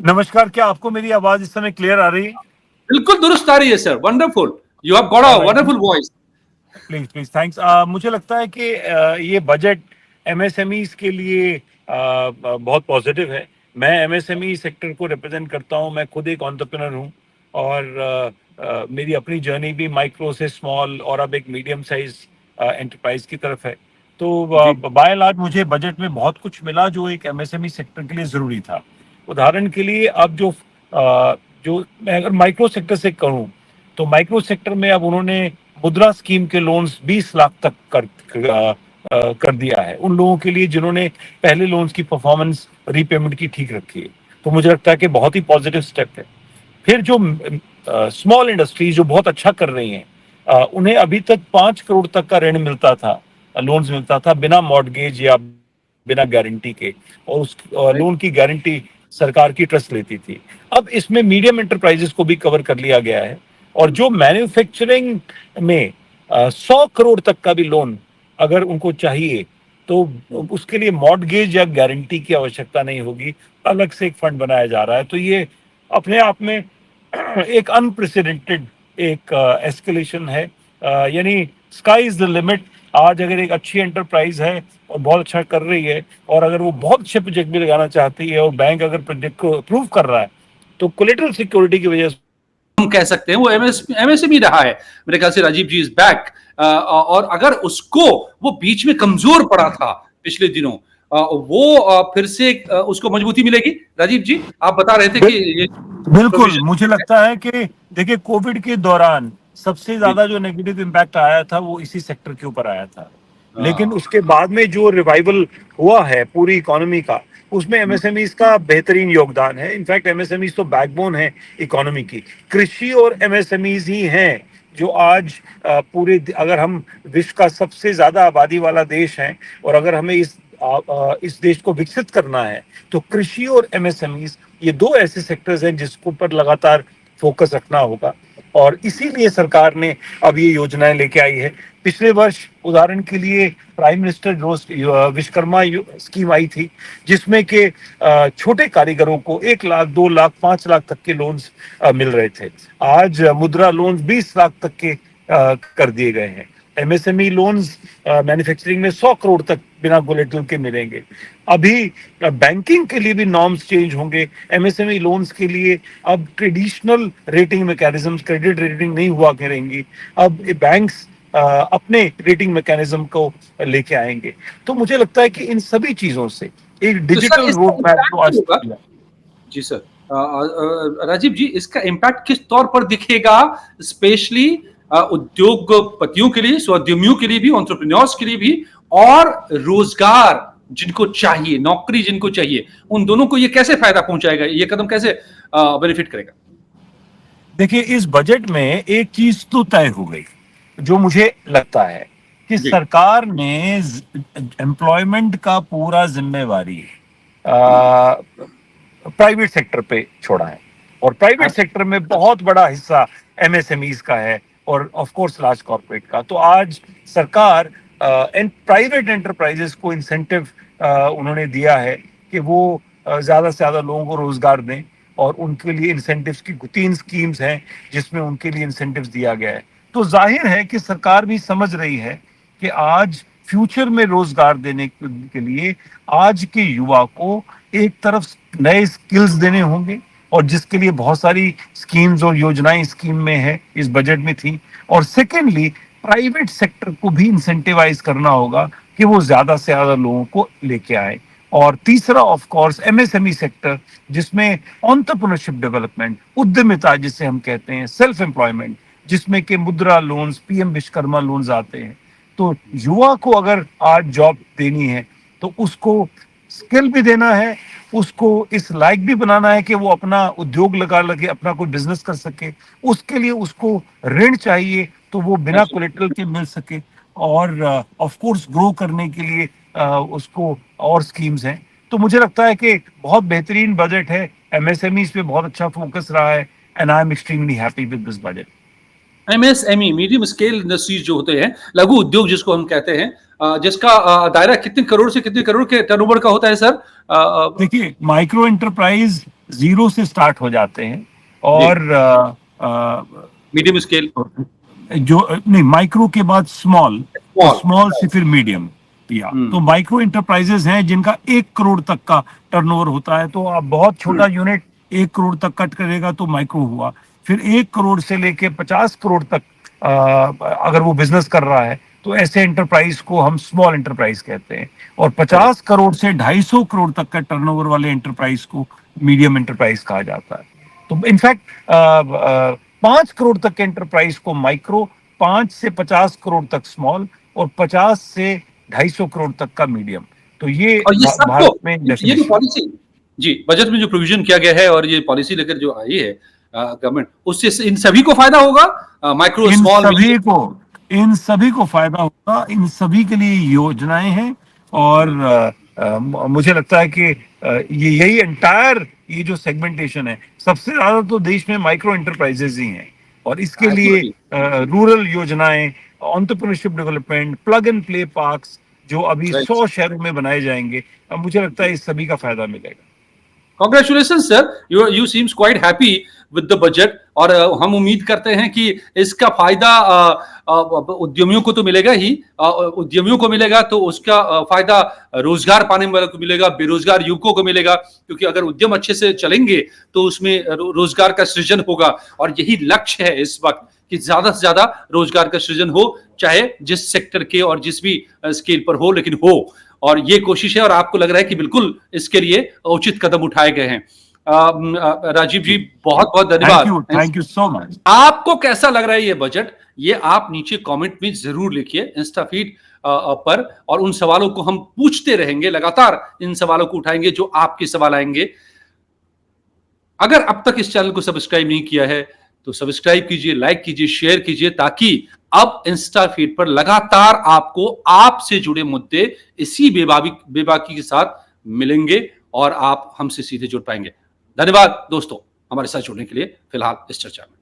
नमस्कार, क्या आपको मेरी आवाज इस समय क्लियर आ रही है? बिल्कुल दुरुस्त आ रही है sir, wonderful, you have got a wonderful voice. Please please thanks. मुझे लगता है कि ये बजट एमएसएमईज के लिए बहुत पॉजिटिव है। मैं एमएसएमई सेक्टर को रिप्रेजेंट करता हूं, मैं खुद एक एंटरप्रेन्योर हूं और मेरी अपनी जर्नी भी माइक्रो से स्मॉल और अब एक मीडियम साइज एंटरप्राइज की तरफ है। तो जी बाय एंड लार्ज मुझे बजट में बहुत कुछ मिला जो एक एमएसएमई सेक्टर के लिए ज़रूरी था। उदाहरण के लिए अब जो मैं अगर माइक्रो सेक्टर से कहूँ तो माइक्रो सेक्टर में अब उन्होंने मुद्रा स्कीम के लोन्स 20 लाख तक कर दिया है उन लोगों के लिए जिन्होंने पहले लोन्स की परफॉर्मेंस रीपेमेंट की ठीक रखी है। तो मुझे लगता है कि बहुत ही पॉजिटिव स्टेप है। फिर जो स्मॉल इंडस्ट्रीज जो बहुत अच्छा कर रही हैं, उन्हें अभी तक 5 करोड़ तक का ऋण मिलता था, लोन्स मिलता था बिना मॉर्गेज या बिना गारंटी के, और उस राइट लोन की गारंटी सरकार की ट्रस्ट लेती थी। अब इसमें मीडियम एंटरप्राइजेस को भी कवर कर लिया गया है और जो मैन्युफैक्चरिंग में 100 करोड़ तक का भी लोन अगर उनको चाहिए तो उसके लिए मॉर्गेज या गारंटी की आवश्यकता नहीं होगी, अलग से एक फंड बनाया जा रहा है। तो ये अपने आप में एक अनप्रेसिडेंटेड एक एस्केलेशन है। यानी स्काई इज द लिमिट। आज अगर एक अच्छी एंटरप्राइज है और बहुत अच्छा कर रही है और अगर वो बहुत अच्छे प्रोजेक्ट भी लगाना चाहती है और बैंक अगर प्रोजेक्ट को अप्रूव कर रहा है तो कोलेटरल सिक्योरिटी की वजह से हम कह सकते हैं वो एमएसएमई रहा है। मेरे ख्याल से राजीव जी इज बैक, और अगर उसको वो बीच में कमजोर पड़ा था पिछले दिनों, वो फिर से उसको मजबूती मिलेगी। राजीव जी आप बता रहे थे कि ये बिल्कुल, मुझे प्रोविजन लगता है कि देखिए कोविड के दौरान सबसे जी ज्यादा जो नेगेटिव इम्पैक्ट आया था वो इसी सेक्टर के ऊपर आया था। लेकिन हाँ उसके बाद में जो रिवाइवल हुआ है पूरी इकोनॉमी का, उसमें एमएसएमईज का बेहतरीन योगदान है। इनफैक्ट एमएसएमईज तो बैकबोन है इकोनॉमी की। कृषि और एमएसएमईज ही हैं जो आज अगर हम विश्व का सबसे ज्यादा आबादी वाला देश हैं और अगर हमें इस देश को विकसित करना है तो कृषि और एमएसएमईज ये दो ऐसे सेक्टर्स हैं जिसको पर लगातार फोकस रखना होगा। और इसीलिए सरकार ने अब ये योजनाएं लेके आई है। पिछले वर्ष उदाहरण के लिए प्राइम मिनिस्टर विश्वकर्मा स्कीम आई थी जिसमें के छोटे कारीगरों को 1 लाख 2 लाख 5 लाख तक के लोन्स मिल रहे थे। आज मुद्रा लोन्स 20 लाख तक के कर दिए गए हैं। एमएसएमई लोन्स मैन्युफैक्चरिंग में 100 करोड़ तक बिना कोलेटरल के मिलेंगे। अभी बैंकिंग के लिए भी नॉर्म्स चेंज होंगे। एमएसएमई लोन्स के लिए अब traditional rating mechanisms, credit rating नहीं हुआ करेंगी। अब बैंक्स अपने रेटिंग मैकेनिज्म को लेके आएंगे। तो मुझे लगता है कि इन सभी चीजों से एक तो सर डिजिटल इसका रोड मैप इम्पैक्ट जो आज होगा। जी सर, राजीव जी इसका इम्पैक्ट किस तौर पर दिखेगा, स्पेशली उद्योगपतियों के लिए, स्वउद्यमियों के लिए भी, एंटरप्रेन्योर्स के लिए भी, और रोजगार जिनको चाहिए, नौकरी जिनको चाहिए, उन दोनों को ये कैसे फायदा पहुंचाएगा, ये कदम कैसे बेनिफिट करेगा? देखिए इस बजट में एक चीज तो तय हो गई जो मुझे लगता है कि जी सरकार ने एम्प्लॉयमेंट का पूरा जिम्मेवारी प्राइवेट सेक्टर पे छोड़ा है और प्राइवेट सेक्टर में बहुत बड़ा हिस्सा एमएसएमईज का है और ऑफ कोर्स लार्ज कॉर्पोरेट का। तो आज सरकार प्राइवेट एंटरप्राइजेस को इंसेंटिव उन्होंने दिया है कि वो ज्यादा से ज्यादा लोगों को रोजगार दें और उनके लिए इंसेंटिव्स की 3 स्कीम्स हैं जिसमें उनके लिए इंसेंटिव्स दिया गया है। तो जाहिर है कि सरकार भी समझ रही है कि आज फ्यूचर में रोजगार देने के लिए आज के युवा को एक तरफ नए स्किल्स देने होंगे और जिसके लिए बहुत सारी स्कीम्स और योजनाएं स्कीम में है, इस बजट में थी। और सेकेंडली प्राइवेट सेक्टर को भी इंसेंटिवाइज करना होगा कि वो ज्यादा से ज्यादा लोगों को लेके आए। और तीसरा ऑफ कोर्स एमएसएमई सेक्टर जिसमें एंटरप्रेन्योरशिप डेवलपमेंट, उद्यमिता जिसे हम कहते हैं, सेल्फ एम्प्लॉयमेंट, जिसमें के मुद्रा लोन्स, पीएम विश्वकर्मा लोन्स आते हैं। तो युवा को अगर आज जॉब देनी है तो उसको स्किल भी देना है, उसको इस लायक भी बनाना है कि वो अपना उद्योग लगा लगे, अपना कोई बिजनेस कर सके। उसके लिए उसको ऋण चाहिए तो वो बिना कोलेटरल के मिल सके और ऑफ कोर्स ग्रो करने के लिए उसको और स्कीम्स हैं। तो मुझे लगता है कि बहुत बेहतरीन बजट है। एमएसएमईज पे बहुत अच्छा फोकस रहा है and I am extremely happy with this budget. MSME, medium scale industries जो होते हैं, लघु उद्योग जिसको हम कहते हैं, जिसका दायरा कितने करोड़ से कितने करोड़ के टर्नओवर का होता है सर? देखिए माइक्रो एंटरप्राइज जीरो से स्टार्ट हो जाते हैं जी और मीडियम स्केल जो नहीं, माइक्रो के बाद स्मॉल और स्मॉल स्मॉल से फिर मीडियम, या तो माइक्रो इंटरप्राइजेस हैं जिनका 1 करोड़ तक का टर्नओवर होता है। तो आप बहुत छोटा यूनिट 1 करोड़ तक कट करेगा तो माइक्रो हुआ। फिर 1 करोड़ से लेके 50 करोड़ तक अगर वो बिजनेस कर रहा है तो ऐसे एंटरप्राइज को हम स्मॉल एंटरप्राइज कहते हैं। और 50 करोड़ से 250 करोड़ तक का टर्नओवर वाले एंटरप्राइज को मीडियम एंटरप्राइज कहा जाता है। तो इनफैक्ट 5 करोड़ तक के एंटरप्राइज को माइक्रो, 5 से 50 करोड़ तक स्मॉल और 50 से 250 करोड़ तक का मीडियम। तो ये और ये सबको भारत में ये जो डेफिनेशन। पॉलिसी जी बजट में जो प्रोविजन किया गया है और ये पॉलिसी लेकर जो आई है गवर्नमेंट, उससे इन सभी को फायदा होगा, माइक्रो स्मॉल इन सभी को फायदा होगा। इन सभी के लिए योजनाएं हैं और मुझे लगता है कि ये यही एंटायर ये जो सेगमेंटेशन है, सबसे ज्यादा तो देश में माइक्रो एंटरप्राइजेज ही हैं और इसके लिए रूरल योजनाएं, entrepreneurship development, plug and play parks जो अभी 100 शहरों में बनाए जाएंगे, मुझे लगता है इस सभी का फायदा मिलेगा। Congratulations sir, you seems quite happy with the budget और हम उम्मीद करते हैं कि इसका फायदा उद्यमियों को तो मिलेगा ही, उद्यमियों को मिलेगा तो उसका फायदा रोजगार पाने वालों को मिलेगा, बेरोजगार युवकों को मिलेगा, क्योंकि अगर उद्यम अच्छे से चलेंगे तो उसमें रोजगार का सृजन होगा और यही लक्ष्य है इस वक्त कि ज्यादा से ज्यादा रोजगार का सृजन हो, चाहे जिस सेक्टर के और जिस भी स्केल पर हो, लेकिन हो। और ये कोशिश है और आपको लग रहा है कि बिल्कुल इसके लिए उचित कदम उठाए गए हैं। राजीव जी बहुत बहुत धन्यवाद। Thank you so much. आपको कैसा लग रहा है ये बजट, ये आप नीचे कमेंट में जरूर लिखिए इंस्टाफीड पर, और उन सवालों को हम पूछते रहेंगे, लगातार इन सवालों को उठाएंगे जो आपके सवाल आएंगे। अगर अब तक इस चैनल को सब्सक्राइब नहीं किया है तो सब्सक्राइब कीजिए, लाइक कीजिए, शेयर कीजिए, ताकि अब इंस्टा फीड पर लगातार आपको आपसे जुड़े मुद्दे इसी बेबाकी के साथ मिलेंगे और आप हमसे सीधे जुड़ पाएंगे। धन्यवाद दोस्तों हमारे साथ जुड़ने के लिए फिलहाल इस चर्चा में।